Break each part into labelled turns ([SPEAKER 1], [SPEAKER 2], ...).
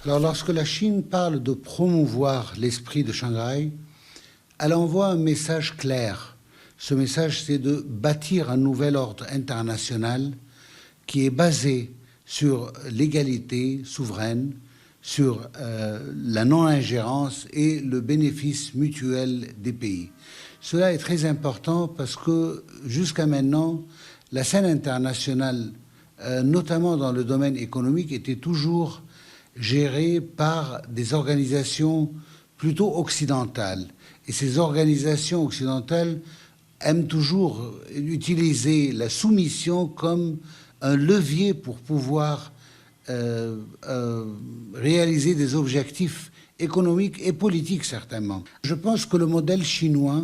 [SPEAKER 1] Alors, lorsque la Chine parle de promouvoir l'esprit de Shanghai, elle envoie un message clair. Ce message, c'est de bâtir un nouvel ordre international qui est basé sur l'égalité souveraine, sur la non-ingérence et le bénéfice mutuel des pays. Cela est très important parce que jusqu'à maintenant, la scène internationale, notamment dans le domaine économique, était toujours gérée par des organisations plutôt occidentales. Et ces organisations occidentales aiment toujours utiliser la soumission comme un levier pour pouvoir réaliser des objectifs économiques et politiques, certainement. Je pense que le modèle chinois,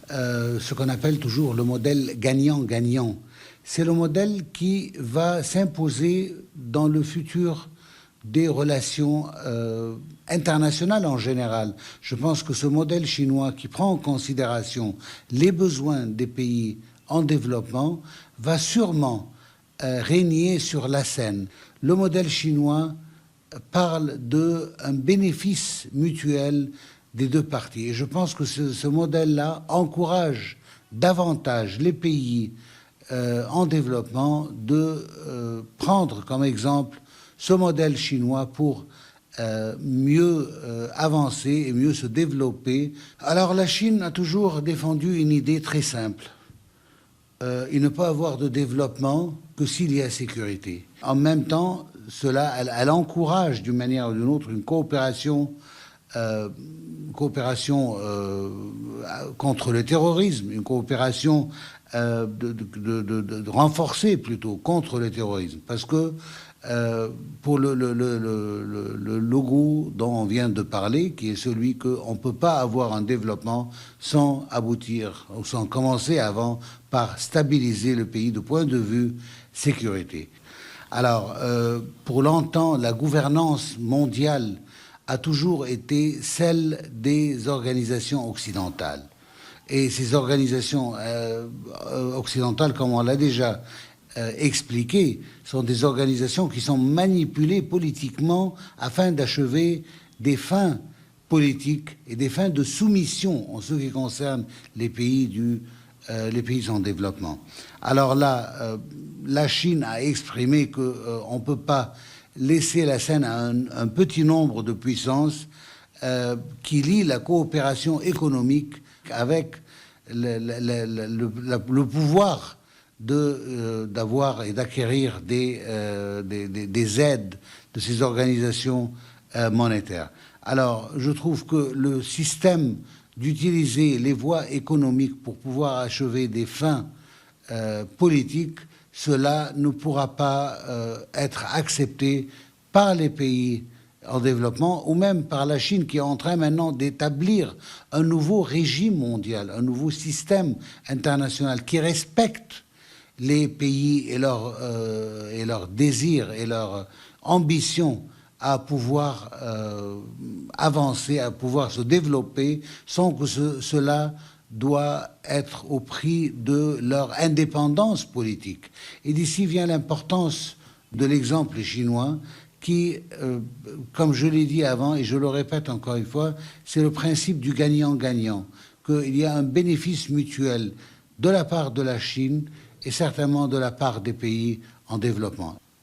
[SPEAKER 1] ce qu'on appelle toujours le modèle gagnant-gagnant, c'est le modèle qui va s'imposer dans le futur des relations internationales en général. Je pense que ce modèle chinois qui prend en considération les besoins des pays en développement va sûrement régner sur la scène. Le modèle chinois parle d'un bénéfice mutuel des deux parties. Et je pense que ce modèle-là encourage davantage les pays en développement de prendre comme exemple ce modèle chinois pour mieux avancer et mieux se développer. Alors la Chine a toujours défendu une idée très simple. Il ne peut avoir de développement que s'il y a sécurité. En même temps, elle encourage d'une manière ou d'une autre une coopération contre le terrorisme, une coopération de renforcer plutôt contre le terrorisme. Parce que pour le logo dont on vient de parler, qui est celui qu'on ne peut pas avoir un développement sans aboutir, ou sans commencer avant par stabiliser le pays du point de vue sécurité. Alors, pour longtemps, la gouvernance mondiale a toujours été celle des organisations occidentales. Et ces organisations occidentales, comme on l'a déjà expliqué, sont des organisations qui sont manipulées politiquement afin d'achever des fins politiques et des fins de soumission en ce qui concerne les pays en développement. Alors là, la Chine a exprimé qu'on ne peut pas laisser la scène à un petit nombre de puissances qui lie la coopération économique avec le pouvoir d'avoir et d'acquérir des aides de ces organisations monétaires. Alors, je trouve que le système d'utiliser les voies économiques pour pouvoir achever des fins politiques, cela ne pourra pas être accepté par les pays en développement ou même par la Chine qui est en train maintenant d'établir un nouveau régime mondial, un nouveau système international qui respecte les pays et leurs désirs et leur ambition à pouvoir avancer, à pouvoir se développer sans que cela doit être au prix de leur indépendance politique. Et d'ici vient l'importance de l'exemple chinois qui, comme je l'ai dit avant et je le répète encore une fois, c'est le principe du gagnant-gagnant, qu'il y a un bénéfice mutuel de la part de la Chine et certainement de la part des pays en développement.